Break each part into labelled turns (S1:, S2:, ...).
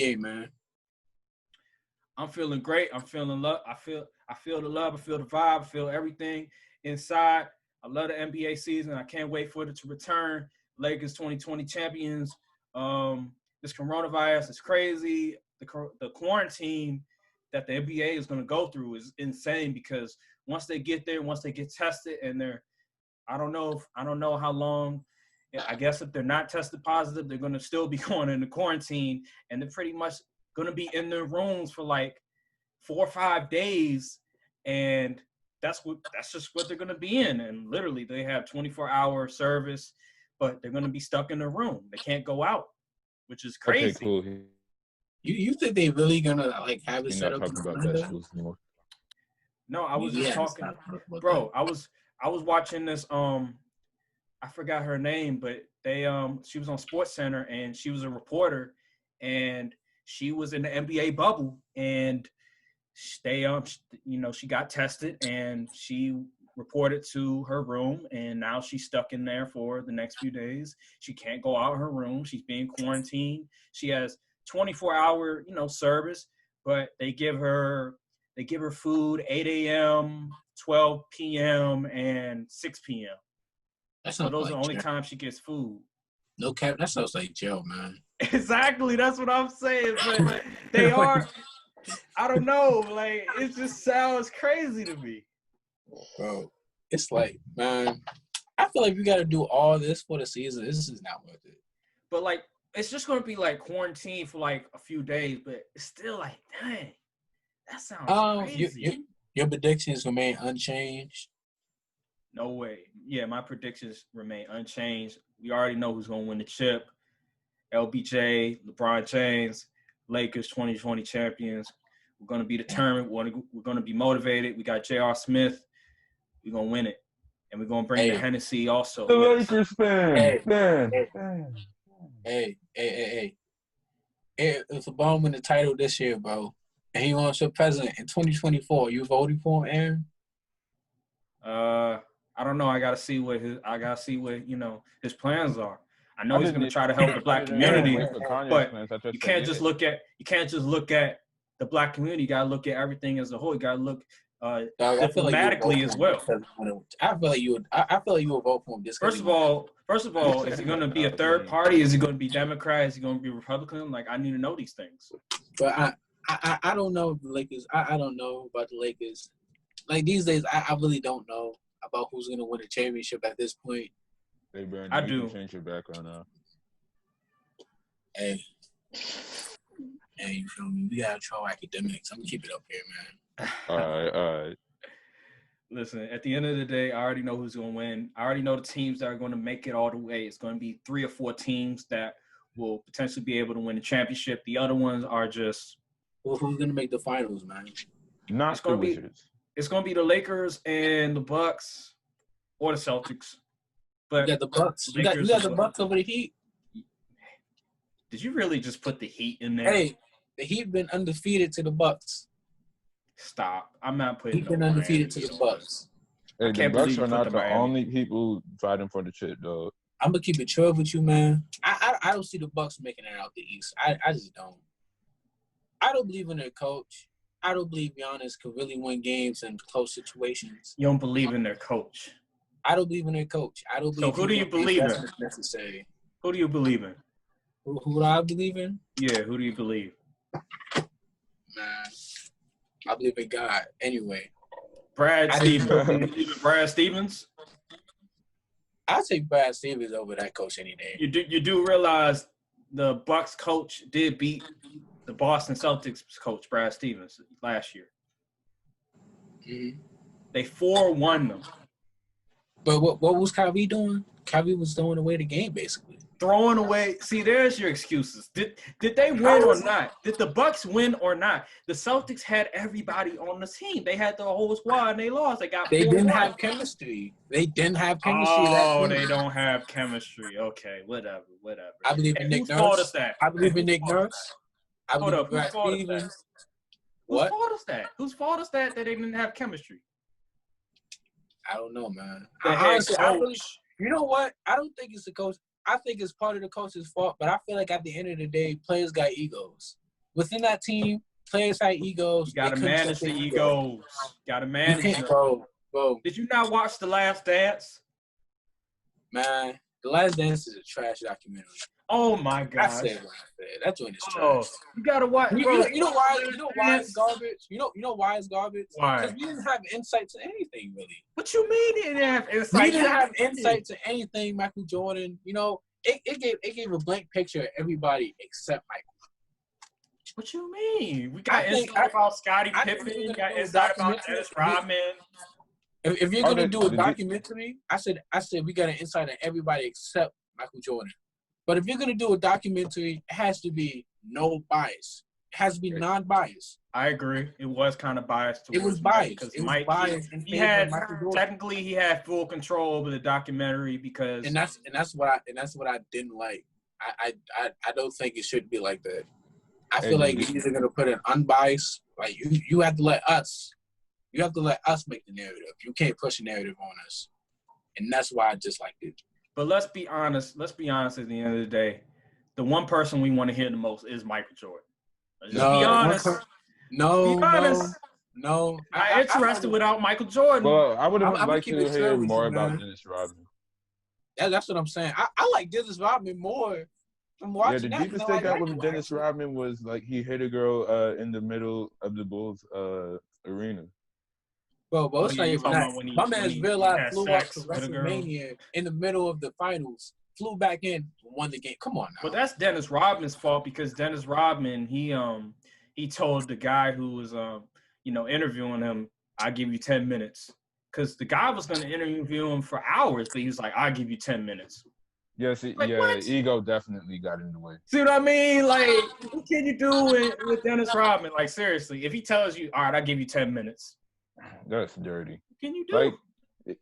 S1: Yeah, man.
S2: I'm feeling great. I'm feeling love. I feel the love. I feel the vibe. I feel everything inside. I love the NBA season. I can't wait for it to return. Lakers 2020 champions. This coronavirus is crazy. The quarantine that the NBA is going to go through is insane because once they get there, once they get tested, and I don't know how long. I guess if they're not tested positive, they're going to still be going into quarantine, and they're pretty much going to be in their rooms for like 4 or 5 days, and that's just what they're going to be in. And literally, they have 24-hour service, but they're going to be stuck in their room. They can't go out, which is crazy.
S3: Okay, cool.
S1: You think they really gonna like have it
S3: You're
S1: set
S3: not
S1: up?
S3: talking about vegetables anymore.
S2: No, I was just talking, bro. I was watching this. I forgot her name, but she was on Sports Center and she was a reporter, and she was in the NBA bubble, and she got tested and she reported to her room, and now she's stuck in there for the next few days. She can't go out of her room. She's being quarantined. She has 24-hour, service, but they give her food 8 a.m., 12 p.m., and 6 p.m. So those are the only times she gets food.
S1: No cap, that sounds like jail, man.
S2: Exactly, that's what I'm saying. But they are, I don't know, like it just sounds crazy to me.
S1: Bro, it's like, man, I feel like we got to do all this for the season. This is not worth it.
S2: But like, it's just gonna be like quarantine for like a few days, but it's still like, dang, that sounds crazy.
S1: Your predictions remain unchanged.
S2: No way. Yeah, my predictions remain unchanged. We already know who's going to win the chip. LBJ, LeBron James, Lakers 2020 champions. We're going to be determined. We're going to be motivated. We got J.R. Smith. We're going to win it. And we're going to bring the Hennessy also.
S3: The Lakers fan.
S1: Hey. If LeBron win the title this year, bro, and he wants your president in 2024, you voting for him, Aaron?
S2: I don't know. I gotta see what his plans are. I know he's gonna try to help the black community, but you can't just look at the black community. You gotta look at everything as a whole. You gotta look diplomatically as well.
S1: I feel like you would vote for him.
S2: First of all, is he gonna be a third party? Is he gonna be Democrat? Is he gonna be Republican? Like, I need to know these things.
S1: But I don't know the Lakers. I don't know about the Lakers. Like these days, I really don't know about who's gonna win the championship at this point.
S3: Hey, Brandon,
S2: I do.
S3: Change your background now.
S1: Hey, you feel me? We gotta throw academics. I'm gonna keep it up here, man.
S3: All right.
S2: Listen, at the end of the day, I already know who's gonna win. I already know the teams that are gonna make it all the way. It's gonna be 3 or 4 teams that will potentially be able to win the championship. The other ones are just.
S1: Well, who's gonna make the finals, man?
S3: Not the Wizards.
S2: It's gonna be the Lakers and the Bucks, or the Celtics. But
S1: you got the Bucks. You got the Bucks over the Heat.
S2: Did you really just put the Heat in there?
S1: Hey, the Heat been undefeated to the Bucks.
S2: Stop! I'm not putting.
S1: Heat been undefeated to the Bucks.
S3: Hey, the Bucks are not the only people fighting for the chip, though.
S1: I'm gonna keep it 12 with you, man. I don't see the Bucks making it out the East. I just don't. I don't believe in their coach. I don't believe Giannis could really win games in close situations.
S2: You don't believe in their coach?
S1: I don't believe in their coach. I don't believe.
S2: So who do you believe in?
S1: Necessary.
S2: Who do you believe in?
S1: Who do I believe in?
S2: Yeah, who do you believe?
S1: Man, I believe in God. Anyway.
S2: Brad Stevens. Brad Stevens?
S1: I'll take Brad Stevens over that coach any day.
S2: You do realize the Bucks coach did beat the Boston Celtics coach, Brad Stevens, last year.
S1: Mm-hmm.
S2: They 4-1 them.
S1: But what was Kyrie doing? Kyrie was throwing away the game, basically.
S2: Throwing away. See, there's your excuses. Did they win or not? Did the Bucks win or not? The Celtics had everybody on the team. They had the whole squad, and they lost. They
S1: didn't have chemistry. They didn't have chemistry.
S2: Oh, they don't have chemistry. Okay, whatever.
S1: I believe in Nick Nurse.
S2: Whose fault is that?
S1: I believe in Nick Nurse.
S2: Hold up. Whose fault is that?
S1: What?
S2: Whose fault is that? Whose fault is that they didn't have chemistry?
S1: I don't know, man.
S2: Honestly,
S1: you know what? I don't think it's the coach. I think it's part of the coach's fault, but I feel like at the end of the day, players got egos. within that team, players had egos.
S2: You gotta manage the egos. Gotta manage them.
S1: Bro.
S2: Did you not watch The Last Dance?
S1: Man, The Last Dance is a trash documentary.
S2: Oh my gosh.
S1: I said what I said. That joint is trash.
S2: You gotta watch.
S1: You know why it's garbage? You know why it's garbage?
S2: Why?
S1: Because we didn't have insight to anything, really.
S2: What you mean you didn't have insight?
S1: We didn't have insight to anything, Michael Jordan. You know, it gave a blank picture of everybody except Michael.
S2: What you mean? We got insight about Scottie Pippen. We got insight about Dennis Rodman.
S1: If you're gonna do a documentary, I said we got an insight on everybody except Michael Jordan. But if you're gonna do a documentary, it has to be no bias. It has to be non-biased.
S2: I agree. It was kind of biased.
S1: It was biased. Because Mike,
S2: he had technically he had full control over the documentary because
S1: and that's what I didn't like. I don't think it should be like that. I feel like you're either gonna put an unbiased, like you have to let us. You have to let us make the narrative. You can't push a narrative on us, and that's why I disliked it.
S2: But let's be honest. At the end of the day, the one person we want to hear the most is Michael Jordan. Let's be honest.
S1: No.
S2: I'm interested without Michael Jordan.
S3: Well, I would have liked to hear more about Dennis Rodman.
S1: That's what I'm saying. I like Dennis Rodman more. From watching
S3: the deepest thing I got with Dennis Rodman was like he hit a girl in the middle of the Bulls arena.
S1: Bro, it's not even that. My man's real life flew out to WrestleMania in the middle of the finals, flew back in, won the game. Come on now.
S2: But that's Dennis Rodman's fault because Dennis Rodman, he told the guy who was interviewing him, "I'll give you 10 minutes," because the guy was going to interview him for hours, but he was like, "I'll give you 10 minutes."
S3: Yes, what? Ego definitely got in the way.
S2: See what I mean? Like, what can you do with Dennis Rodman? Like, seriously, if he tells you, "All right, I'll give you 10 minutes."
S3: That's dirty.
S2: What can you do?
S3: Like,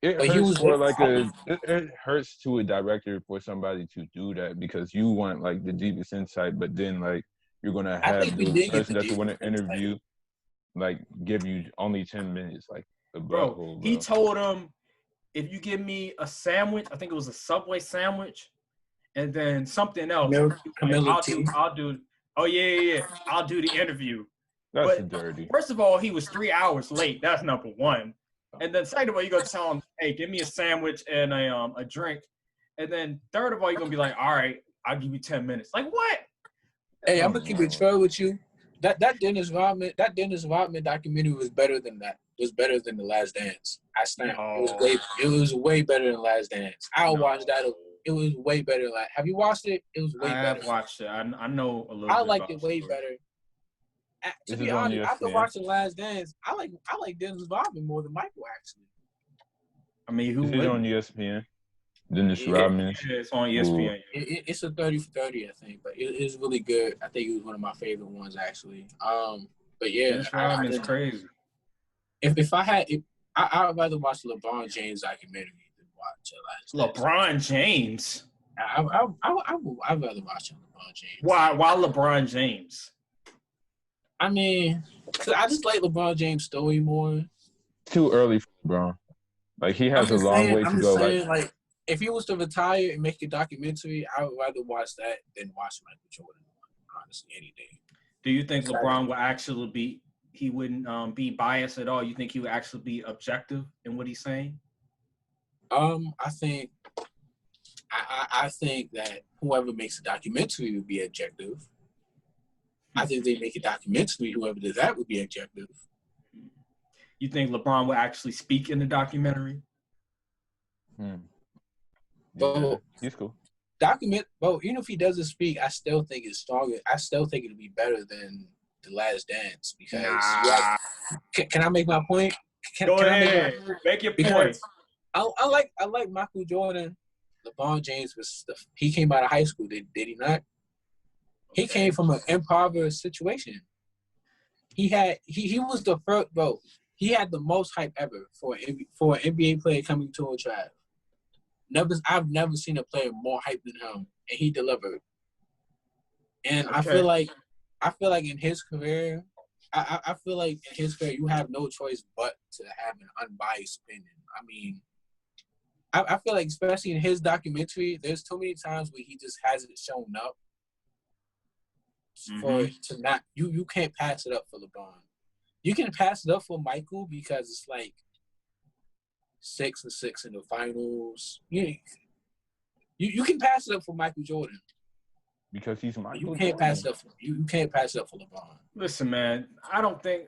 S3: it hurts to a director for somebody to do that because you want like the deepest insight, but then like you're gonna have the person that you want to interview like give you only 10 minutes, like the bro.
S2: He told him, if you give me a sandwich, I think it was a Subway sandwich, and then something else, I'll do. Oh yeah. I'll do the interview.
S3: That's dirty.
S2: First of all, he was 3 hours late. That's number one. And then second of all, you go tell him, "Hey, give me a sandwich and a drink." And then third of all, you're gonna be like, "All right, I'll give you 10 minutes." Like what?
S1: Hey, I'm gonna keep it fair with you. That Dennis Rodman documentary was better than that. It was better than The Last Dance. I stand. It was way better than Last Dance. I watched that. It was way better than that. Have you watched it? It was way better.
S2: I have watched it. I know a little.
S1: I liked it way better. To be honest, after watching Last Dance, I like Dennis Rodman more than Michael actually.
S2: I mean, who
S3: is it on ESPN? Dennis Rodman.
S2: Yeah, it's on ESPN.
S1: It's a 30 for 30, I think, but it's really good. I think it was one of my favorite ones actually. But yeah,
S2: Dennis Rodman is crazy.
S1: If I'd rather watch the LeBron James documentary than watch
S2: LeBron James.
S1: I'd rather watch LeBron James.
S2: Why LeBron James?
S1: I mean, cause I just like LeBron James' story more.
S3: Too early for LeBron. Like he has a long way to go.
S1: Like if he was to retire and make a documentary, I would rather watch that than watch Michael Jordan. Honestly, any day.
S2: Do you think LeBron will actually be? He wouldn't be biased at all. You think he would actually be objective in what he's saying?
S1: I think that whoever makes a documentary would be objective. I think they make a documentary. Whoever does that would be objective.
S2: You think LeBron will actually speak in the documentary?
S1: Well,
S3: he's cool.
S1: Even if he doesn't speak, I still think it's stronger. I still think it'll be better than The Last Dance because. Can I make my point?
S2: Go ahead. Make your point.
S1: I like Michael Jordan. LeBron James he came out of high school. Did he not? He came from an impoverished situation. He was the first, bro. He had the most hype ever for an NBA player coming to a tribe. I've never seen a player more hype than him, and he delivered. And I feel like in his career, I feel like in his career, you have no choice but to have an unbiased opinion. I mean, I feel like especially in his documentary, there's too many times where he just hasn't shown up. for it to not. You can't pass it up for LeBron. You can pass it up for Michael because it's like 6-6 in the finals. You can pass it up for Michael Jordan
S3: because he's Michael.
S1: You can't pass it up. You can't pass it up for LeBron.
S2: Listen, man, I don't think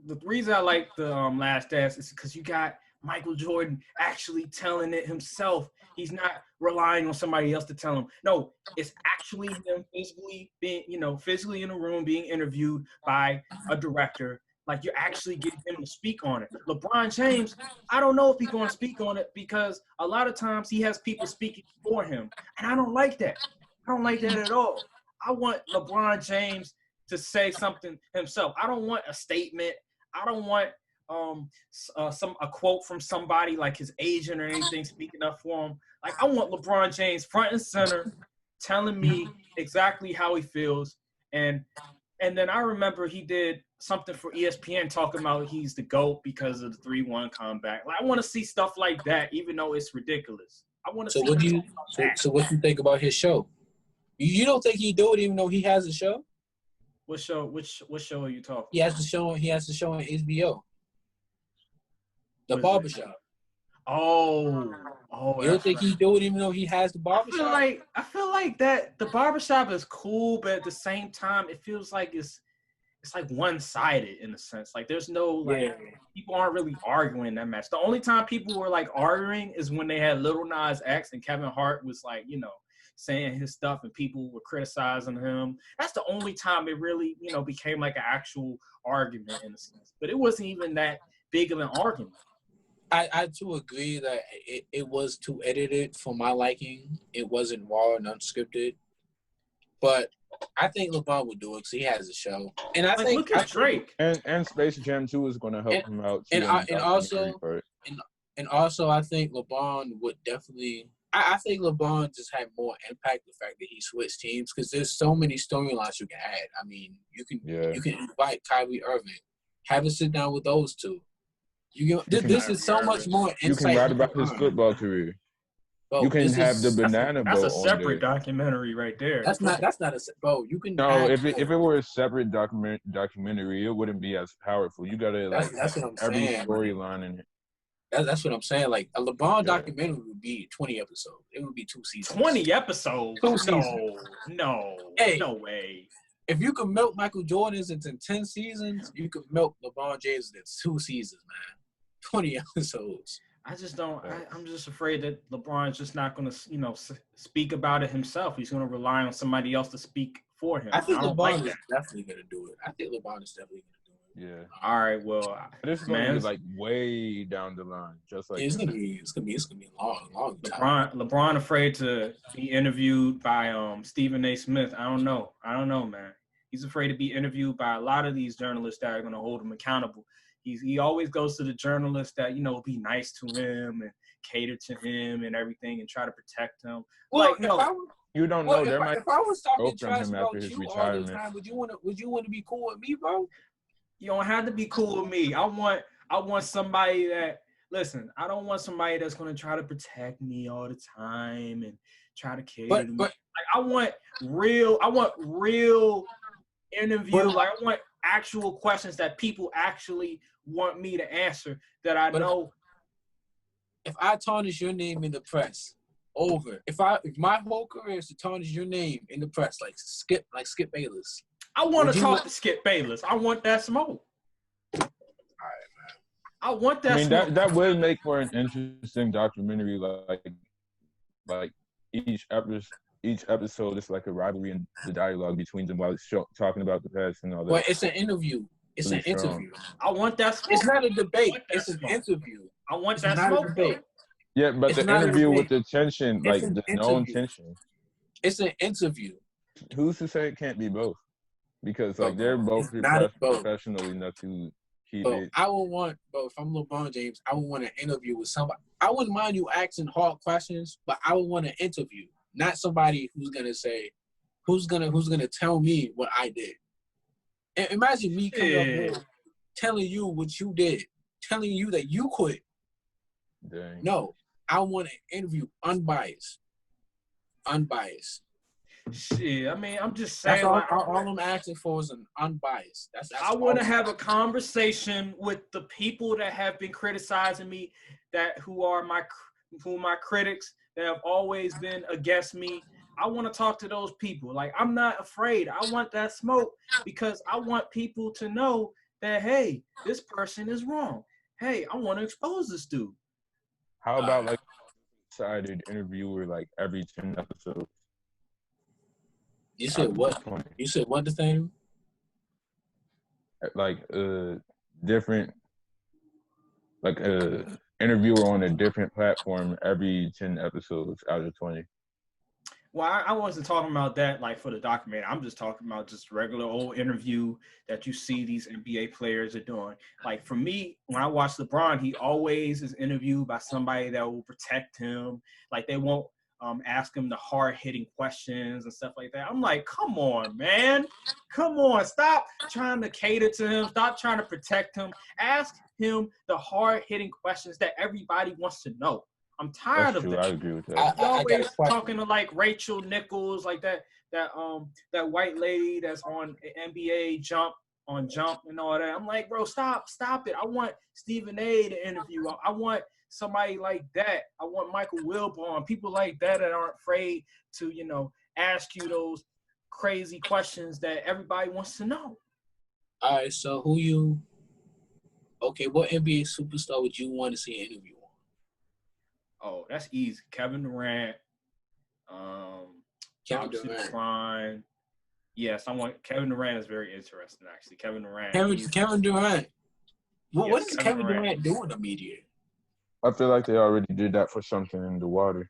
S2: the reason I like the Last Dance is because you got Michael Jordan actually telling it himself. He's not relying on somebody else to tell him. No, it's actually him physically being, physically in a room being interviewed by a director. Like, you're actually getting him to speak on it. LeBron James, I don't know if he's going to speak on it because a lot of times he has people speaking for him. And I don't like that. I don't like that at all. I want LeBron James to say something himself. I don't want a statement. I don't want a quote from somebody like his agent or anything speaking up for him. Like, I want LeBron James front and center telling me exactly how he feels. And then I remember he did something for ESPN talking about he's the GOAT because of the 3-1 comeback. Like, I want to see stuff like that, even though it's ridiculous. I want to see
S1: So what do you think about his show? You don't think he do it even though he has a show?
S2: What show? What show are you talking?
S1: He has the show on HBO. The Barbershop.
S2: Oh.
S1: You don't think he do it even though he has the Barbershop?
S2: I feel like that the Barbershop is cool, but at the same time, it feels like it's like one-sided in a sense. Like, there's no people aren't really arguing that much. The only time people were like arguing is when they had Lil Nas X and Kevin Hart was like, saying his stuff and people were criticizing him. That's the only time it really, became like an actual argument in a sense. But it wasn't even that big of an argument.
S1: I too agree that it was too edited for my liking. It wasn't raw and unscripted. But I think LeBron would do it because he has a show. And I think
S2: look at Drake.
S3: And Space Jam 2 is going to help him out.
S1: And also I think LeBron would definitely – I think LeBron just had more impact the fact that he switched teams because there's so many storylines you can add. I mean, you can invite Kyrie Irving, have a sit down with those two. This is so much more insight.
S3: You can write about his football career.
S1: Bro,
S3: you can have the banana boat.
S2: That's a separate documentary right there.
S1: That's not a bro. You can.
S3: No, if it were a separate documentary, it wouldn't be as powerful. You gotta
S1: that's what I'm
S3: every
S1: saying.
S3: storyline in it.
S1: That's what I'm saying. Like a LeBron documentary would be 20 episodes. It would be 2 seasons.
S2: 20 episodes?
S1: 2 seasons.
S2: No.
S1: Hey,
S2: no way.
S1: If you could milk Michael Jordan's into 10 seasons, you could milk LeBron James into 2 seasons, man. 20 episodes.
S2: I just don't. I'm just afraid that LeBron's just not going to, speak about it himself. He's going to rely on somebody else to speak for him.
S1: I think LeBron is definitely going to do it. I think LeBron is definitely going to do it.
S3: Yeah.
S2: All right. Well,
S3: this is going to be like way down the line, just like
S1: it's gonna be a long time.
S2: LeBron afraid to be interviewed by Stephen A. Smith. I don't know, man. He's afraid to be interviewed by a lot of these journalists that are going to hold him accountable. He always goes to the journalists that, be nice to him and cater to him and everything and try to protect him.
S1: Well,
S3: you don't know.
S1: If I was talking trash about
S3: his
S1: you
S3: retirement.
S1: all the time, would you want to be cool with me, bro?
S2: You don't have to be cool with me. I want somebody that, listen, I don't want somebody that's going to try to protect me all the time and try to cater to me. Like, I want real interview. Like, I want actual questions that people actually want me to answer that I know.
S1: If I tarnish your name in the press, over. If my whole career is to tarnish your name in the press, like Skip Bayless.
S2: I want to talk to Skip Bayless. I want that smoke. All
S1: right, man.
S2: I want that smoke.
S3: That would make for an interesting documentary. Like each episode is like a rivalry and the dialogue between them while it's talking about the past and all that.
S1: Well, it's an interview. It's an interview.
S2: I want that smoke.
S1: It's not a debate. It's an interview.
S2: I want that smoke.
S3: Yeah, but the interview with the tension, like the known tension.
S1: It's an interview.
S3: Who's to say it can't be both? Because they're both professional enough to keep it.
S1: I would want, if I'm LeBron James, I would want an interview with somebody. I wouldn't mind you asking hard questions, but I would want an interview, not somebody who's gonna tell me what I did. And imagine me coming up here telling you what you did, telling you that you quit.
S3: Dang.
S1: No, I want an interview, unbiased.
S2: Shit, I mean, I'm just saying.
S1: That's all I'm asking for is an unbiased. That's
S2: I want to have a conversation with the people that have been criticizing me, who are my critics, that have always been against me. I want to talk to those people. Like, I'm not afraid. I want that smoke because I want people to know that, hey, this person is wrong. Hey, I want to expose this dude.
S3: How about like decided interviewer like every 10 episodes?
S1: You said what? You said what the thing?
S3: Like different, like interviewer on a different platform every 10 episodes out of 20.
S2: Well, I wasn't talking about that like for the documentary. I'm just talking about just regular old interview that you see these NBA players are doing. Like for me, when I watch LeBron, he always is interviewed by somebody that will protect him. Like they won't ask him the hard-hitting questions and stuff like that. I'm like, come on, man. Come on. Stop trying to cater to him. Stop trying to protect him. Ask him the hard-hitting questions that everybody wants to know. I'm tired of that.
S3: I agree with that.
S2: You're always talking to like Rachel Nichols, like that white lady that's on NBA Jump and all that. I'm like, bro, stop it. I want Stephen A. to interview. I want somebody like that. I want Michael Wilbon, people like that aren't afraid to, ask you those crazy questions that everybody wants to know.
S1: All right, so what NBA superstar would you want to see an interview?
S2: Oh, that's easy. Kevin Durant.
S1: Kevin Durant.
S2: Prime. Yes, Kevin Durant is very interesting, actually. Kevin Durant.
S1: Kevin Durant. What is Kevin Durant doing in the media?
S3: I feel like they already did that for something in the water.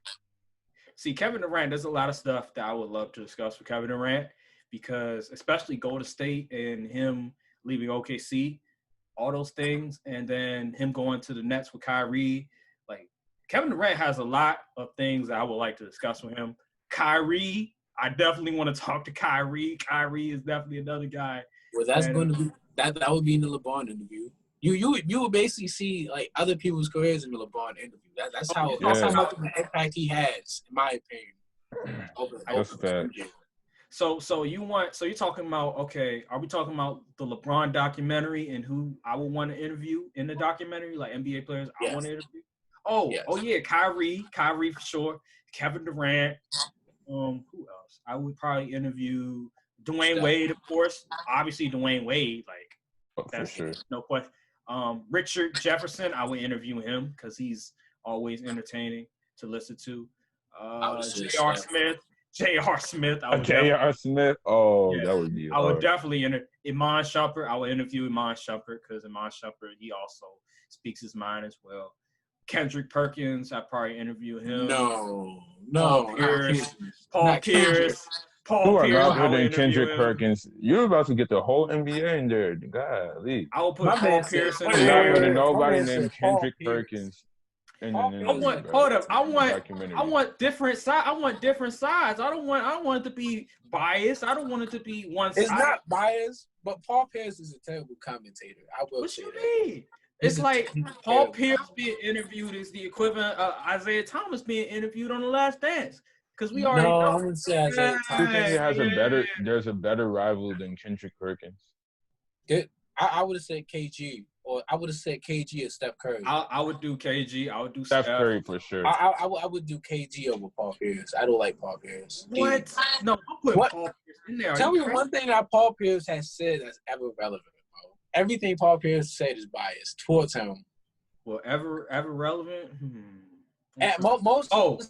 S2: See, Kevin Durant, there's a lot of stuff that I would love to discuss with Kevin Durant because especially Golden State and him leaving OKC, all those things, and then him going to the Nets with Kyrie. Like, Kevin Durant has a lot of things that I would like to discuss with him. Kyrie, I definitely want to talk to Kyrie. Kyrie is definitely another guy.
S1: Well, that's going to be that would be in the LeBron interview. You would basically see like other people's careers in the LeBron interview. That's how much of an impact he has, in my opinion.
S3: That's fact.
S2: So you're talking about, okay, are we talking about the LeBron documentary and who I would want to interview in the documentary, like NBA players I want to interview? Oh yeah, Kyrie for sure. Kevin Durant. Who else? I would probably interview Dwayne Wade, of course. Obviously Dwayne Wade, like that's for sure. No question. Richard Jefferson, I would interview him because he's always entertaining to listen to. J.R. Smith. J.R. Smith.
S3: J.R. Smith. Oh, yeah. That would be.
S2: I would definitely Iman Shumpert. I would interview Iman Shumpert because Iman Shumpert, he also speaks his mind as well. Kendrick Perkins, I'd probably interview him.
S1: No.
S2: Paul Pierce.
S3: You are not putting Kendrick Perkins. You're about to get the whole NBA in there. Golly.
S2: I will put Paul Pierce in
S3: there. You're not putting nobody
S1: named
S3: Kendrick Perkins.
S2: I want different sides. I want different sides. I don't want it to be biased. I don't want it to be one side.
S1: It's not biased, but Paul Pierce is a terrible commentator. I will say that. What you mean?
S2: It's like Paul Pierce being interviewed is the equivalent of Isaiah Thomas being interviewed on The Last Dance. Because we already know.
S1: I wouldn't say Isaiah Thomas.
S3: There's a better rival than Kendrick Perkins.
S1: I would have said KG, or I would have said KG or Steph Curry.
S2: I would do KG. I would do
S3: Steph Curry for sure.
S1: I would do KG over Paul Pierce. I don't like Paul Pierce.
S2: What? No, I'm putting Paul Pierce in there.
S1: Tell me one thing that Paul Pierce has said that's ever relevant. Everything Paul Pierce said is biased towards him.
S2: Well, ever relevant?
S1: At most.
S2: Oh,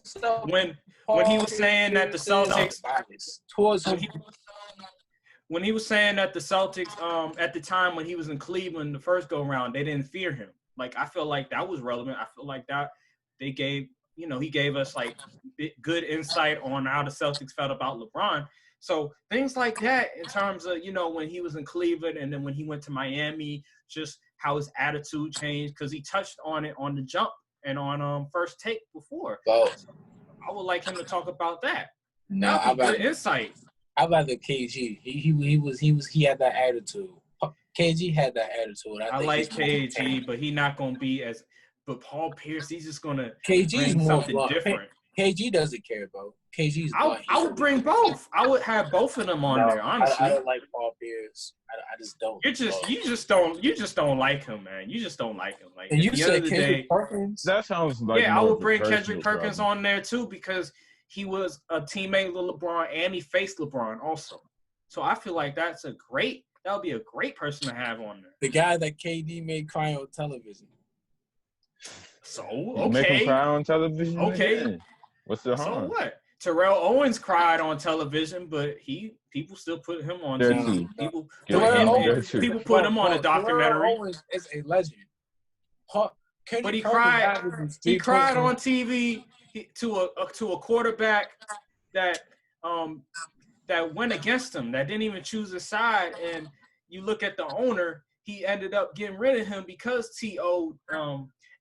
S2: when he was saying that the Celtics
S1: towards him.
S2: When he was saying that the Celtics, at the time when he was in Cleveland the first go round, they didn't fear him. Like I feel like that was relevant. I feel like that he gave us like good insight on how the Celtics felt about LeBron. So things like that in terms of, when he was in Cleveland and then when he went to Miami, just how his attitude changed because he touched on it on the jump and on First Take before.
S1: Well,
S2: so I would like him to talk about that.
S1: No, I
S2: good insight.
S1: I rather KG. He had that attitude. KG had that attitude.
S2: I like KG, but he's not gonna be as. But Paul Pierce, he's just gonna
S1: KG's
S2: bring
S1: more
S2: something different.
S1: KG doesn't care, bro. KG's.
S2: I would bring both. I would have both of them on there. Honestly,
S1: I don't like Paul Pierce. I just don't.
S2: You just don't like him, man. You just don't like him. Like,
S1: and you
S2: at the
S1: said
S2: end of the
S1: Kendrick
S2: day,
S1: Perkins.
S3: That sounds like
S2: I would bring Kendrick Perkins
S3: problem.
S2: on there too because he was a teammate with LeBron and he faced LeBron also. So I feel like that would be a great person to have on there.
S1: The guy that KD made cry on television.
S2: So
S3: You make him cry on television.
S2: Okay.
S3: Again. What's the harm?
S2: So what? Terrell Owens cried on television, but people still put him on
S3: There
S2: TV.
S3: too.
S2: People put him on a documentary.
S1: Terrell Owens is a legend.
S2: But he cried. He cried on TV to a quarterback that went against him, that didn't even choose his side. And you look at the owner, he ended up getting rid of him because T.O.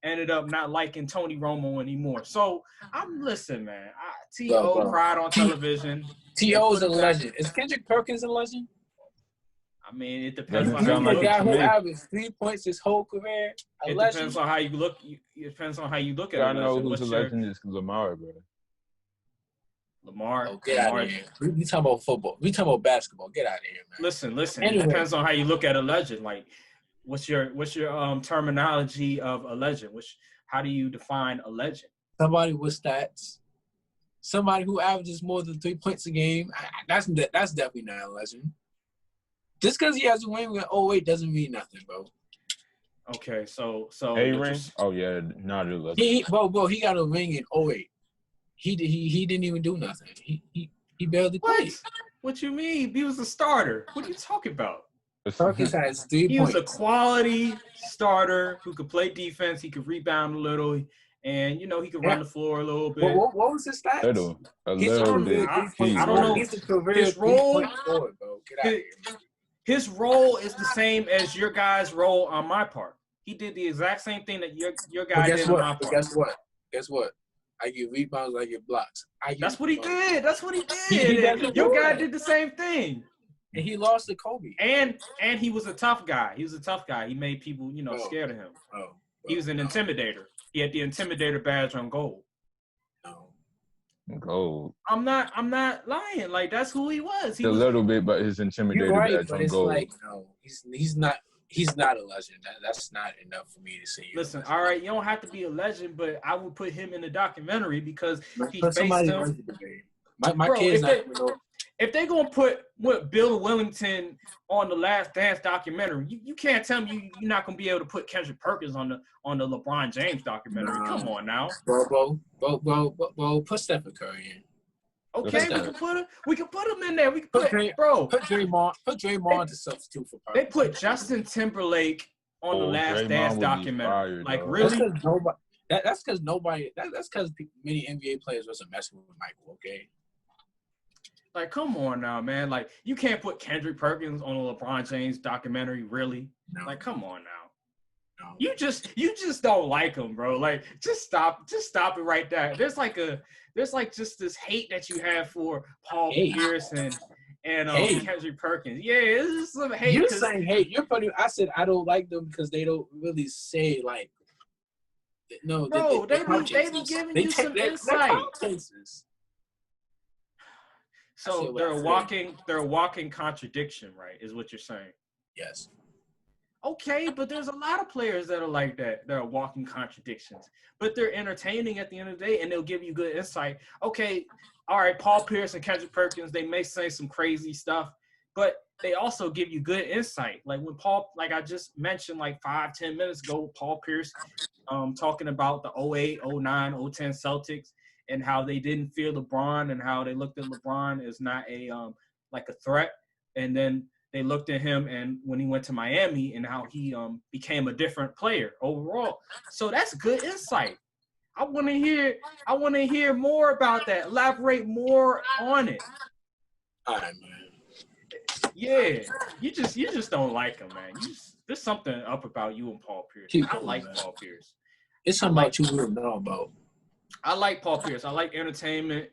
S2: ended up not liking Tony Romo anymore. So listen, man. T.O. cried on television.
S1: T.O. is a legend. Is Kendrick Perkins a legend?
S2: I mean, it depends on
S1: how you look. Guy who averaged 3 points his whole career.
S2: Depends on how you look. It depends on how you look at it.
S3: I know who's a legend is Lamar, bro.
S2: Lamar.
S1: Oh, get out of here. We talking about football. We talking about basketball. Get out of here, man.
S2: Listen. Anyway. It depends on how you look at a legend. Like, what's your terminology of a legend? How do you define a legend?
S1: Somebody with stats. Somebody who averages more than 3 points a game. That's definitely not a legend. Just because he has a ring with 08 doesn't mean nothing, bro.
S2: Okay, so
S3: a ring? Oh yeah, not a legend.
S1: He got a ring in 08. He didn't even do nothing. He barely played.
S2: What you mean? He was a starter. What are you talking about?
S1: Perkins has 3 points.
S2: He was a quality starter who could play defense. He could rebound a little, and he could run the floor a little bit.
S1: What was his stats?
S3: A little bit.
S2: I don't know. His role. His role is the same as your guy's role on my part. He did the exact same thing that your guy did on my part.
S1: Guess what? I get rebounds, I get blocks.
S2: That's what he did. Your guy did the same thing.
S1: And he lost to Kobe.
S2: And he was a tough guy. He made people, scared of him. He was an intimidator. He had the intimidator badge on gold.
S3: Gold.
S2: I'm not lying. Like, that's who he was.
S3: A little bit, but his intimidator badge on gold.
S1: Like, no, he's not a legend. That's not enough for me to say.
S2: Listen, all right, you don't have to be a legend, but I would put him in the documentary because he faced him.
S1: My kids
S2: if they're gonna put Bill Wellington on the Last Dance documentary, you can't tell me you're not gonna be able to put Kendrick Perkins on the LeBron James documentary. Come on now,
S1: bro, put Stephen Curry in.
S2: Okay, we can put him in there. We can put
S1: Draymond to substitute for Perkins.
S2: They put Justin Timberlake on the Last Dance documentary. Like, really?
S1: That's because many NBA players wasn't messing with Michael. Okay.
S2: Like, come on now, man. Like, you can't put Kendrick Perkins on a LeBron James documentary, really? No. Like, come on now. No. You just don't like him, bro. Like, just stop it right there. There's just this hate that you have for Paul Pierce and Kendrick Perkins. Yeah, it's just some hate.
S1: You're saying hate. You're funny. I said I don't like them because they don't really say like. No,
S2: bro, they be giving you some insight. So they're a walking contradiction, right? Is what you're saying?
S1: Yes.
S2: Okay, but there's a lot of players that are like that. They're walking contradictions, but they're entertaining at the end of the day, and they'll give you good insight. Okay, all right, Paul Pierce and Kendrick Perkins, they may say some crazy stuff, but they also give you good insight. Like when like I just mentioned like 5-10 minutes ago, Paul Pierce talking about the 08, 09, 010 Celtics, and how they didn't fear LeBron and how they looked at LeBron as not a like a threat. And then they looked at him and when he went to Miami and how he became a different player overall. So that's good insight. I want to hear more about that. Elaborate more on it.
S1: All right, man.
S2: Yeah, you just don't like him, man. There's something up about you and Paul Pierce. I like Paul Pierce.
S1: It's something about you wouldn't know about.
S2: I like Paul Pierce. I like entertainment.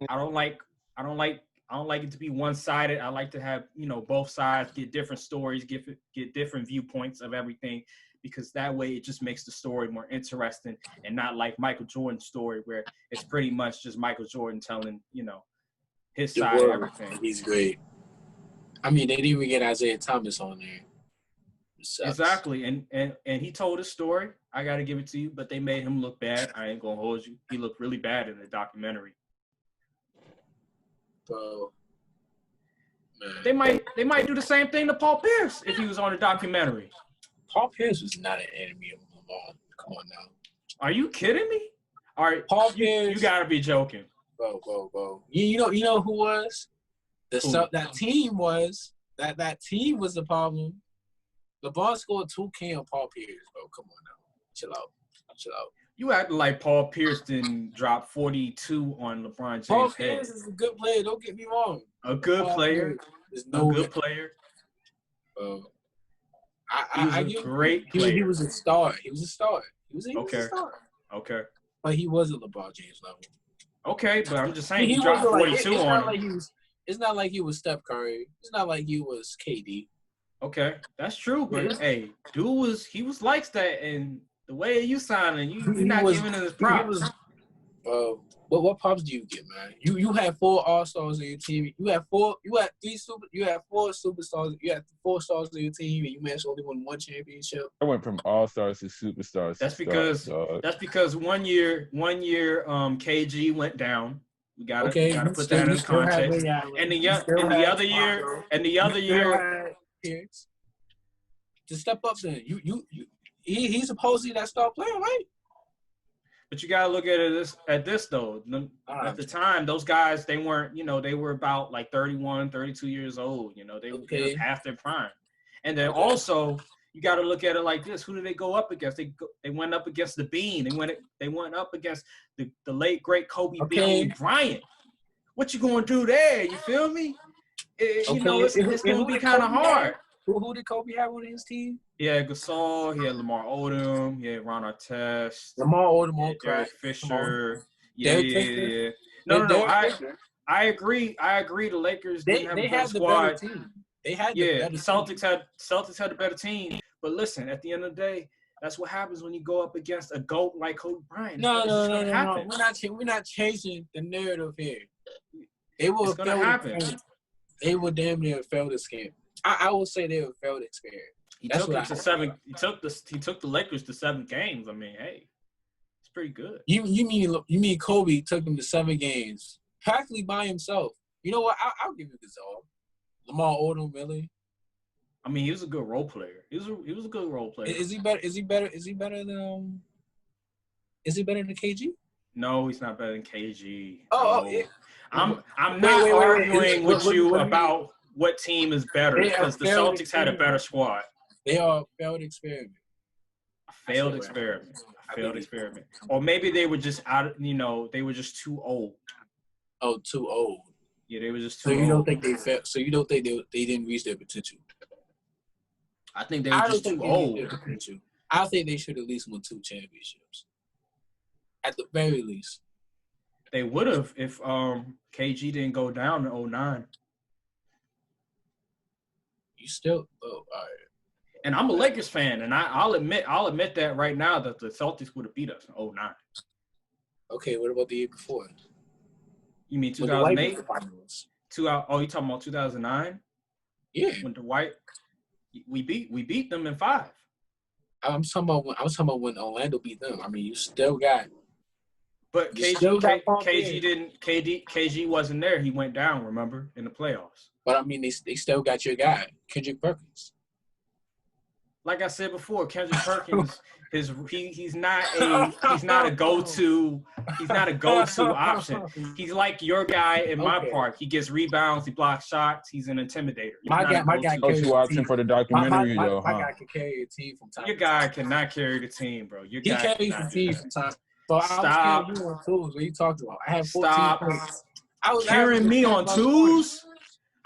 S2: I don't like I don't like it to be one-sided. I like to have, both sides get different stories, get different viewpoints of everything, because that way it just makes the story more interesting and not like Michael Jordan's story where it's pretty much just Michael Jordan telling, his side of everything.
S1: He's great. I mean, they didn't even get Isaiah Thomas on there.
S2: Exactly. And he told his story. I got to give it to you, but they made him look bad. I ain't going to hold you. He looked really bad in the documentary.
S1: Bro.
S2: Man. They might do the same thing to Paul Pierce if he was on a documentary.
S1: Paul Pierce was not an enemy of Lamar. Come on now.
S2: Are you kidding me? All right,
S1: Paul Pierce.
S2: You got to be joking.
S1: Bro. You know who was? That team was the problem. LeBron scored 2K on Paul Pierce, bro. Come on now. Chill out.
S2: You acting like Paul Pierce didn't drop 42 on LeBron James'
S1: Paul
S2: head.
S1: Pierce is a good player. Don't get me wrong.
S2: A good player.
S1: No
S2: a good player.
S1: He was
S2: a great player.
S1: He was a star. He was a star.
S2: Okay.
S1: But he wasn't LeBron James level.
S2: Okay, but I'm just saying he dropped 42 on him.
S1: It's not like he was Steph Curry. It's not like he was KD.
S2: Okay, that's true. But hey, dude was likes that, and the way you signing, you're not giving him his props.
S1: What props do you get, man? You had 4 All-Stars on your team. You had 4 superstars. You had 4 stars on your team, and you managed to only win 1 championship.
S3: I went from All-Stars to superstars.
S2: That's because one year, KG went down. We gotta put that in context. And the other year,
S1: Pierce. To step up, then he's supposedly that star player, right?
S2: But you gotta look at this though. At the time, those guys, they weren't, they were about like 31, 32 years old. They were half their prime. And then also, you got to look at it like this: who did they go up against? They went up against the Bean. They went up against the late great Kobe Bryant. What you gonna do there? You feel me? It's gonna be kind of hard.
S1: Who did Kobe have on his team?
S2: Yeah, Gasol. He had Lamar Odom. He had Ron Artest.
S1: Lamar Odom,
S2: Derek Fisher. Yeah. No. I agree. The Lakers didn't have a better squad.
S1: They had
S2: the Celtics had a better team. But listen, at the end of the day, that's what happens when you go up against a GOAT like Kobe Bryant.
S1: No. We're not changing the narrative here. It's gonna happen. They would damn near fail this game. I would say they would fail the experiment.
S2: He took the Lakers to 7 games. I mean, hey, it's pretty good.
S1: You mean Kobe took them to 7 games practically by himself? You know what? I'll give you Gasol. Lamar Odom, really?
S2: I mean, he was a good role player. He was a good role player.
S1: Is he better than KG?
S2: No, he's not better than KG.
S1: I'm
S2: not arguing with you about what team is better because the Celtics had a better squad.
S1: They are a failed experiment.
S2: A failed experiment. Or maybe they were just they were just too old.
S1: Oh, too old.
S2: Yeah, they were just too old.
S1: So you don't think they didn't reach their potential?
S2: I think they were just too old.
S1: I think they should at least win 2 championships. At the very least.
S2: They would have if KG didn't go down in 2009.
S1: You still all right.
S2: And I'm a Lakers fan, and I'll admit that right now that the Celtics would have beat us in 2009.
S1: Okay, what about the year before?
S2: You mean 2008? You talking about 2009?
S1: Yeah.
S2: When the White, we beat them in 5.
S1: I'm talking about when Orlando beat them. I mean, you still got.
S2: But KG wasn't there. He went down. Remember in the playoffs.
S1: But I mean, they still got your guy, Kendrick Perkins.
S2: Like I said before, Kendrick Perkins, he's not a go-to option. He's like your guy in my park. He gets rebounds, he blocks shots, he's an intimidator.
S3: My guy go-to option for the documentary though.
S1: My guy can carry a team from time.
S2: Your guy cannot carry the team, bro.
S1: He carries the team from time. So I was carrying you on twos. What are you talking about? I had 14 points.
S2: I was carrying me on twos.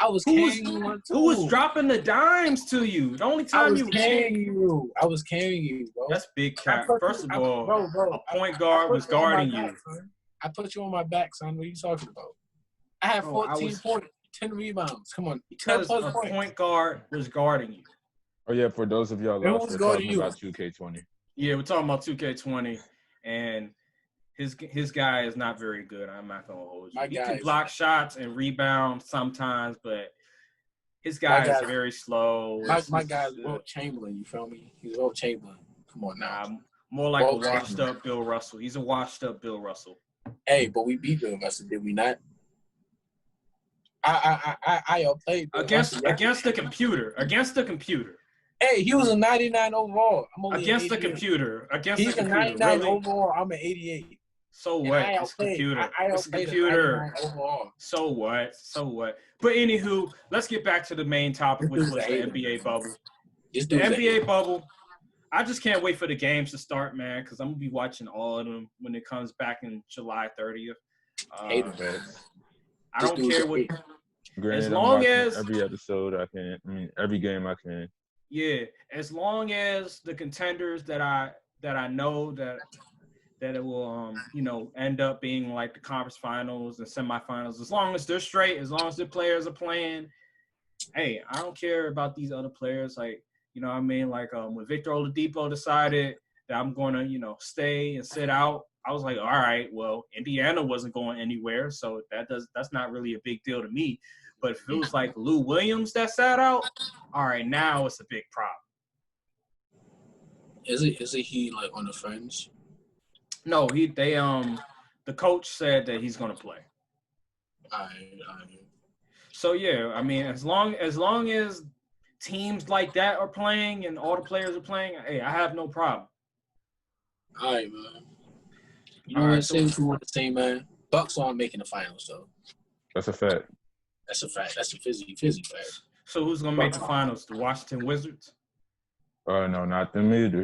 S1: I was carrying you on twos.
S2: Who was dropping the dimes to you? The only time I was
S1: carrying you, bro.
S2: That's big cap. First of all, a point guard was guarding you.
S1: I put you on my back, son. What are you talking about? I had 14 points, 10 rebounds. Come on.
S2: Because a point guard was guarding you.
S3: Oh, yeah, for those of y'all lost, we're talking about 2K20.
S2: Yeah, we're talking about 2K20, and his guy is not very good. I'm not going to hold you. He can block shots and rebound sometimes, but his guy is very slow.
S1: My guy's Wilt Chamberlain, you feel me? He's Wilt Chamberlain. Come on now.
S2: More like a washed-up Bill Russell. He's a washed-up Bill Russell.
S1: Hey, but we beat Bill Russell, did we not? I played Bill
S2: against the computer. Against the computer.
S1: Hey, he was a 99 overall.
S2: Against the computer.
S1: He's a 99 overall. I'm an 88.
S2: So what? It's a computer. It's a computer. So what? So what? But anywho, let's get back to the main topic, which was the NBA bubble. The NBA bubble. I just can't wait for the games to start, man, because I'm gonna be watching all of them when it comes back in July 30th. I don't care what.
S3: Granted, as long as every episode I can, every game I can.
S2: Yeah, as long as the contenders that I know that it will end up being like the conference finals and semifinals, as long as they're straight, as long as the players are playing, hey, I don't care about these other players. Like, you know what I mean? Like when Victor Oladipo decided that I'm going to, stay and sit out, I was like, all right, well, Indiana wasn't going anywhere, so that's not really a big deal to me. But if it was like Lou Williams that sat out, all right, now it's a big problem.
S1: Isn't he like on the fringe?
S2: No, the coach said that he's gonna play. So yeah, I mean, as long as teams like that are playing and all the players are playing, hey, I have no problem.
S1: All right, man. You know what? Say what you want to say, man. Bucks aren't making the finals, though.
S3: That's a fact.
S1: That's a fact. That's a fizzy fact.
S2: So who's gonna make the finals? The Washington Wizards?
S3: No, not them either.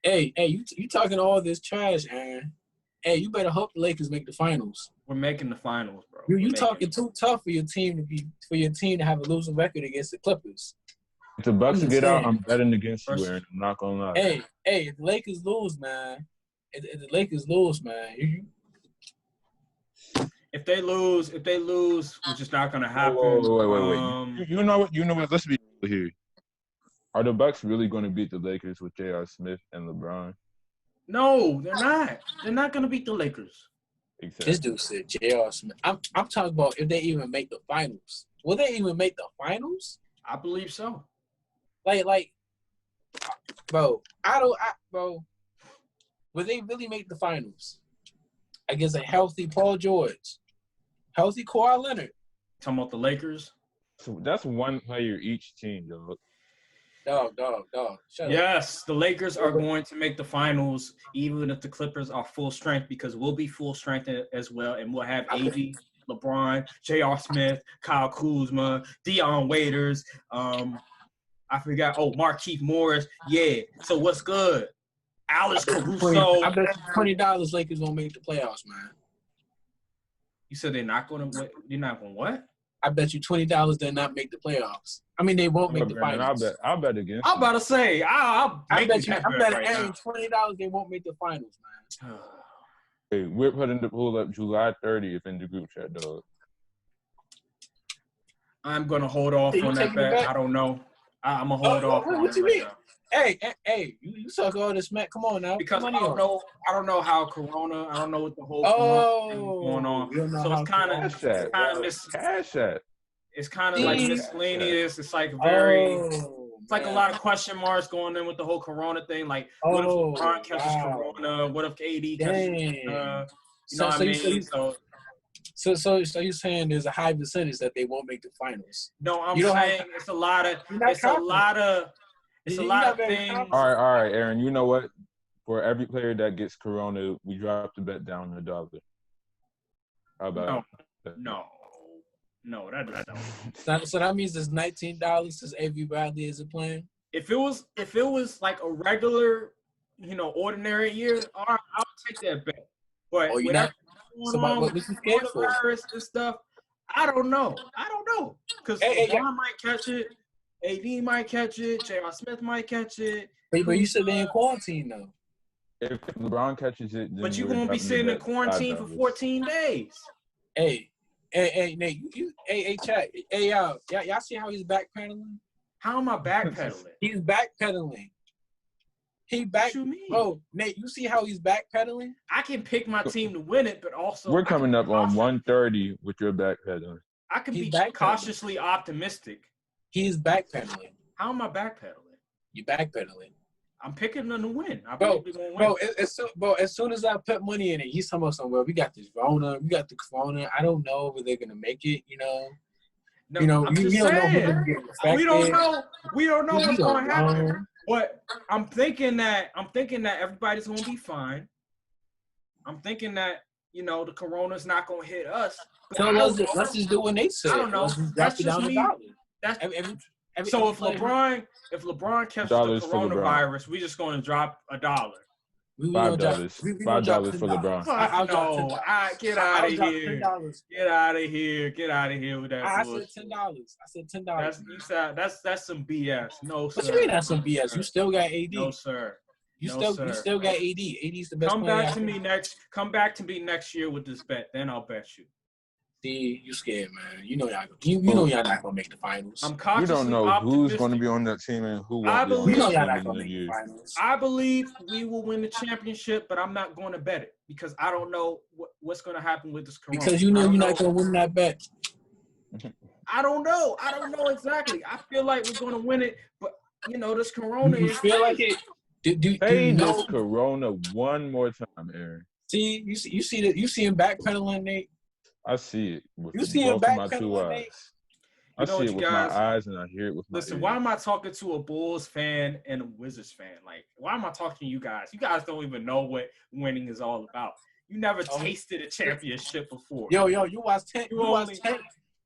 S1: Hey, you talking all this trash, Aaron? Hey, you better hope the Lakers make the finals.
S2: We're making the finals, bro.
S1: You talking too tough for your team to have a losing record against the Clippers.
S3: If the Bucks get out, I'm betting against you, Aaron. I'm not gonna lie.
S1: Hey, if the Lakers lose, man. If the Lakers lose, man.
S2: If they lose, which is not gonna happen.
S3: Wait. You know what? Let's be here. Are the Bucks really going to beat the Lakers with J.R. Smith and LeBron?
S2: No, they're not. They're not going to beat the Lakers.
S1: Exactly. This dude said J.R. Smith. I'm talking about if they even make the finals. Will they even make the finals?
S2: I believe so.
S1: Like, bro, will they really make the finals? Against a healthy Paul George, healthy Kawhi Leonard.
S2: Talking about the Lakers?
S3: So that's one player each team, dog.
S1: Dog.
S2: Yes, the Lakers are going to make the finals, even if the Clippers are full strength, because we'll be full strength as well, and we'll have AD, LeBron, J.R. Smith, Kyle Kuzma, Dion Waiters. I forgot. Oh, Markieff Morris. Yeah. So what's good? Alex Caruso.
S1: I bet $20 Lakers gonna make the playoffs, man.
S2: You said they're not gonna. You're not gonna what?
S1: I bet you $20 they'll not make the playoffs. I mean, they won't make the finals.
S3: I'll bet against.
S2: I'm about to say, I bet
S1: $20 they won't make the finals, man.
S3: Hey, we're putting the pull up July 30th in the group chat, dog.
S2: I'm gonna hold off on that bet. I don't know. I'm gonna hold off.
S1: What you mean? Hey, you suck all this, Matt. Come on now.
S2: Because I don't know how Corona. I don't know what the whole Corona thing is going on. So it's kind of it's kind of like miscellaneous. It's like it's like a lot of question marks going in with the whole Corona thing. Like, what if LeBron catches Corona? What if AD catches? You know what I mean?
S1: So you're saying there's a high percentage that they won't make the finals?
S2: No, I'm saying it's a lot of things.
S3: All right, Aaron. You know what? For every player that gets Corona, we drop the bet down $1. How about
S2: No, that doesn't.
S1: So that means there's $19 since Avery Bradley isn't playing.
S2: If it was like a regular, ordinary year, all right, I'll take that bet. But coronavirus and stuff, I don't know. Because LeBron might catch it, AD might catch it, J.R. Smith might catch it.
S1: But you said they're in quarantine though.
S3: If LeBron catches it, then
S2: but you're gonna be sitting in quarantine for 14 days.
S1: Hey, Nate, chat. Hey, y'all see how he's backpedaling?
S2: How am I backpedaling?
S1: He's backpedaling. What you mean? Bro, Nate, you see how he's backpedaling?
S2: I can pick my team to win it, but also
S3: we're coming up on 1:30 with your backpedaling.
S2: I can be cautiously optimistic.
S1: He's backpedaling.
S2: How am I backpedaling?
S1: You backpedaling.
S2: I'm picking them to win.
S1: Bro, as soon as I put money in it, he's talking about somewhere. We got this Rona, we got the Corona. I don't know if they're gonna make it.
S2: No, we don't know. We don't know what's going to happen. But I'm thinking that everybody's gonna be fine. I'm thinking that the Corona's not gonna hit us.
S1: So let's just do what they said.
S2: I don't know. That's just me. So if LeBron catches the coronavirus, we're just going to drop $1.
S3: $5 for LeBron.
S2: Get out of here. Get out of here. Get out of here with that.
S1: I said $10. I said $10.
S2: That's some BS. No, sir.
S1: What you mean that's some BS? You still got AD.
S2: No, sir.
S1: You still got AD. AD's the best.
S2: Come back to me next year with this bet. Then I'll bet you.
S1: See, you scared, man. You know y'all not gonna make the finals.
S2: I'm cautiously
S3: optimistic. We don't know who's going to be on that team and who won't.
S2: I believe we will win the championship, but I'm not going to bet it because I don't know what's going to happen with this Corona.
S1: Because you're not going to win that bet.
S2: I don't know. I don't know exactly. I feel like we're going to win it, but this Corona.
S1: You feel like it?
S3: Say this Corona one more time, Aaron.
S1: See, you see him backpedaling, Nate.
S3: I see it with
S1: both of my
S3: 2 eyes. I see it with my eyes and I hear it with my ears.
S2: Why am I talking to a Bulls fan and a Wizards fan? Like, why am I talking to you guys? You guys don't even know what winning is all about. You never tasted a championship before.
S1: Yo, you watched 10.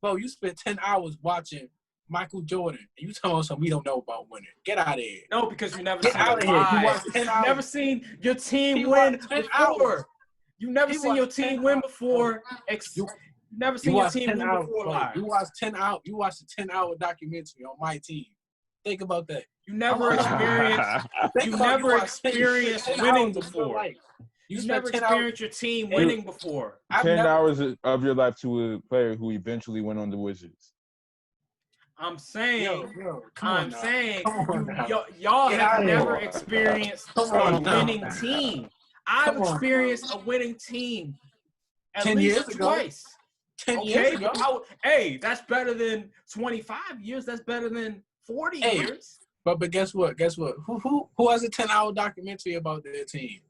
S1: Bro, you spent 10 hours watching Michael Jordan. And you telling us something we don't know about winning. Get out of here.
S2: No, because you never seen it live. You never seen your team win before. You never seen your team win before. You never seen your team win before live.
S1: You watched a 10-hour documentary on my team. Think about that.
S2: You never experienced winning before. You never experienced your team winning before.
S3: 10 hours of your life to a player who eventually went on the Wizards.
S2: I'm saying, y'all have never experienced a winning team. I've experienced a winning team at least twice.
S1: 10 years ago.
S2: Hey, that's better than 25 years. That's better than 40 years.
S1: But guess what? Who has a 10-hour documentary about their team?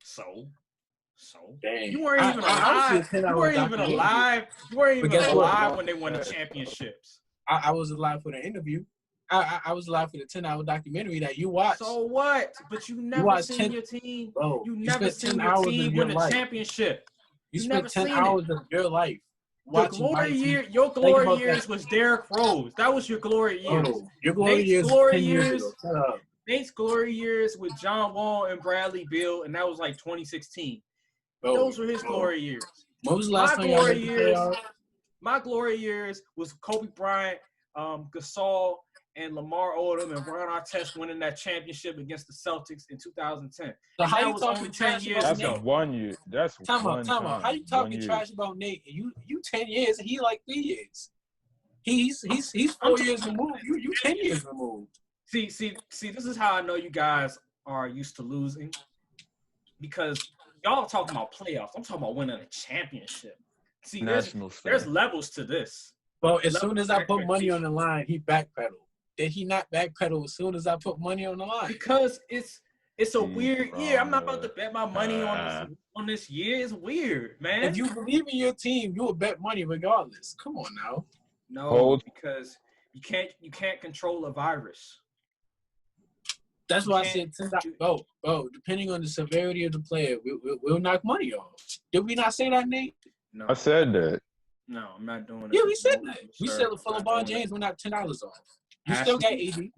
S2: So
S1: dang.
S2: You weren't even alive. You weren't even alive when they won the championships.
S1: I was alive for the interview. I was alive for the 10-hour documentary that you watched.
S2: So what? But you never seen your team.
S1: Bro,
S2: you never seen your team win a championship.
S1: You spent 10 hours of your life.
S2: Your glory years was Derrick Rose. That was your glory years.
S1: Your glory years.
S2: Nate's glory years with John Wall and Bradley Beal, and that was like 2016. Those were his glory years.
S1: When was the last time y'all made the playoffs?
S2: My glory years was Kobe Bryant, Gasol, and Lamar Odom and Ron Artest winning that championship against the Celtics in 2010.
S1: So how you talking
S2: 10 years
S3: ago?
S2: That's
S3: 1 year. That's
S1: time out. How you talking trash about Nate? You 10 years and he like 3 years. He's 4 years removed. You 10 years removed.
S2: See, this is how I know you guys are used to losing. Because y'all talking about playoffs. I'm talking about winning a championship. See, there's levels to this.
S1: Well, as soon as I put money on the line, he backpedaled. Did he not backpedal as soon as I put money on the line?
S2: Because it's a weird year. I'm not about to bet my money on this year. It's weird, man.
S1: If you believe in your team, you will bet money regardless. Come on now.
S2: No, because you can't control a virus.
S1: That's why I said $10. Bro, depending on the severity of the player, we'll knock money off. Did we not say that, Nate?
S2: No.
S3: I said that.
S2: No, I'm not doing it.
S1: Yeah, we said that. We said for LeBron James, we'll knock $10 off. You still got AD.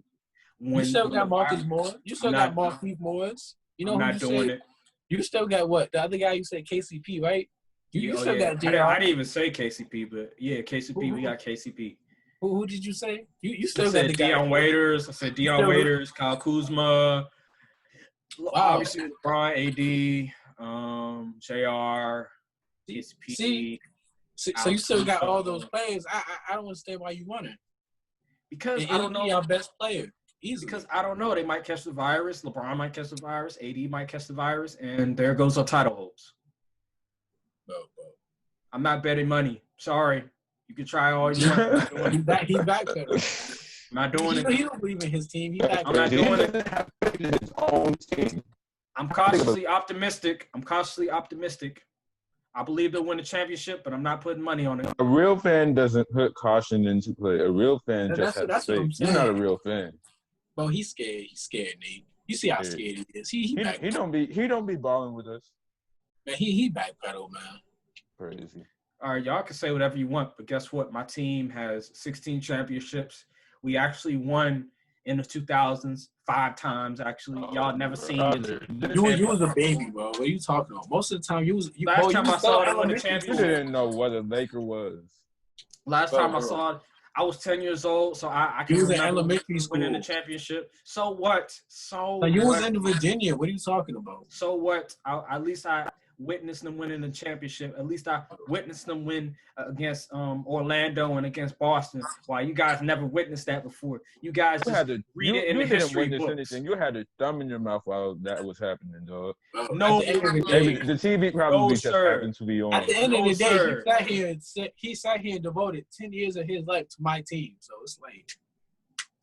S1: You still got Marcus Morris. You still got Marquise Morris. You know who you said? You still got what? The other guy you said KCP, right? You still got JR.
S2: I didn't even say KCP, but yeah, KCP. We got KCP.
S1: Who did you say? You still got the guy.
S2: Dion Waiters. I said Dion Waiters, Kyle Kuzma.
S1: Wow.
S2: Obviously, LeBron, AD, JR, TSP.
S1: So you still got all those players. I don't understand why you want it.
S2: Because I don't know.
S1: Our best player. Easily.
S2: Because I don't know. They might catch the virus. LeBron might catch the virus. AD might catch the virus. And there goes our title hopes.
S1: Bro.
S2: I'm not betting money. Sorry. You can try all you want.
S1: He's backpedaling.
S2: I'm not doing it.
S1: He don't believe in his team.
S2: I'm not doing it.
S3: His own team.
S2: I'm cautiously optimistic. I believe they'll win the championship, but I'm not putting money on it.
S3: A real fan doesn't put caution into play. A real fan just has faith. He's not a real fan.
S1: Bro, he's scared. He's scared, Nate. You see how scared he is. He
S3: don't be balling with us.
S1: Man, he backpedal, man.
S3: Crazy.
S2: All right, y'all can say whatever you want, but guess what? My team has 16 championships. We actually won in the 2000s 5 times. Actually, y'all never seen it.
S1: You was a baby, bro. What are you talking about? Most of the time,
S2: last time I saw them win the championship.
S3: You didn't know what a Laker was.
S2: Last time I saw it, I was 10 years old, so I can remember
S1: elementary school
S2: winning the championship. So what?
S1: You was in Virginia. What are you talking about?
S2: So what? At least I witnessed them winning the championship. At least I witnessed them win against Orlando and against Boston. While you guys never witnessed that before. You guys just read it in the history books.
S3: Anything. You had a thumb in your mouth while that was happening, dog.
S2: No,
S3: the TV probably just happened to be on.
S1: At the end of the day, he sat here and devoted 10 years of his life to my team. So it's like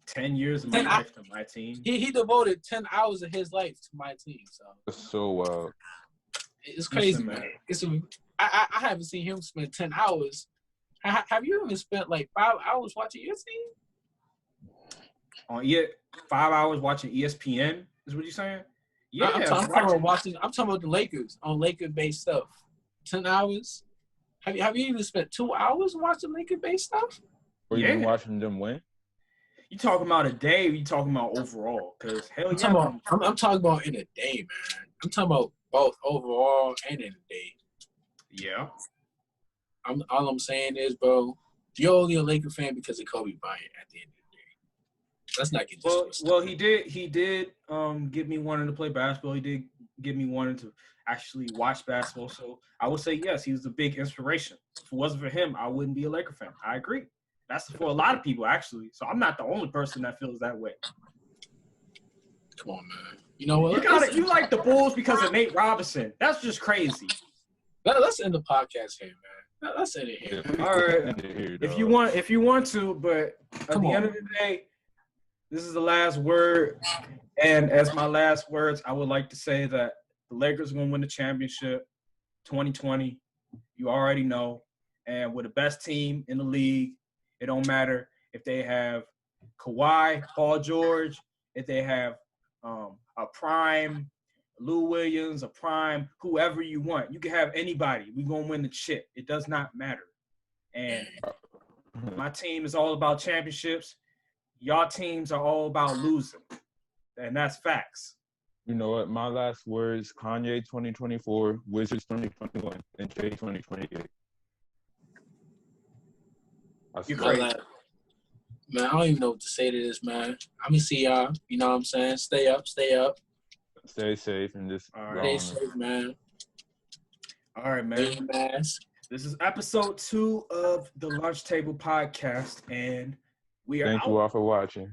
S2: 10 years of my life to my team.
S1: He devoted 10 hours of his life to my team. So
S3: that's so wild.
S1: It's crazy, man. I haven't seen him spend 10 hours. Have you even spent like 5 hours watching your team?
S2: 5 hours watching ESPN is what you're saying? Yeah,
S1: I'm talking about the Lakers on Laker-based stuff. 10 hours. Have you even spent 2 hours watching Laker-based stuff?
S3: Or you been watching them win?
S2: You talking about a day? Or you talking about overall? Because
S1: I'm talking about in a day, man. I'm talking about both overall and in a day.
S2: Yeah.
S1: All I'm saying is, bro, you're only a Laker fan because of Kobe Bryant at the end of the day. Let's not get this.
S2: Well, he did get me wanting to play basketball. He did get me wanting to actually watch basketball. So I would say yes, he was a big inspiration. If it wasn't for him, I wouldn't be a Laker fan. I agree. That's for a lot of people actually. So I'm not the only person that feels that way.
S1: Come on, man. You know what?
S2: You like the Bulls because of Nate Robinson. That's just crazy.
S1: Let's end the podcast here, man. Let's end it here.
S2: All right. If you want to, but at the end of the day, this is the last word. And as my last words, I would like to say that the Lakers are going to win the championship 2020. You already know. And we're the best team in the league. It don't matter if they have Kawhi, Paul George, if they have a prime Lou Williams, a prime whoever you want. You can have anybody. We're going to win the chip. It does not matter. And my team is all about championships. Y'all teams are all about losing. And that's facts.
S3: You know what? My last words, Kanye 2024, Wizards 2021, and Jay 2028.
S1: You crazy. Man, I don't even know what to say to this, man. I'm going to see y'all. You know what I'm saying? Stay up.
S3: Stay safe and just
S1: stay safe, man.
S2: All right, man. This is episode 2 of the Lunch Table Podcast, and we are
S3: Thank you all for watching.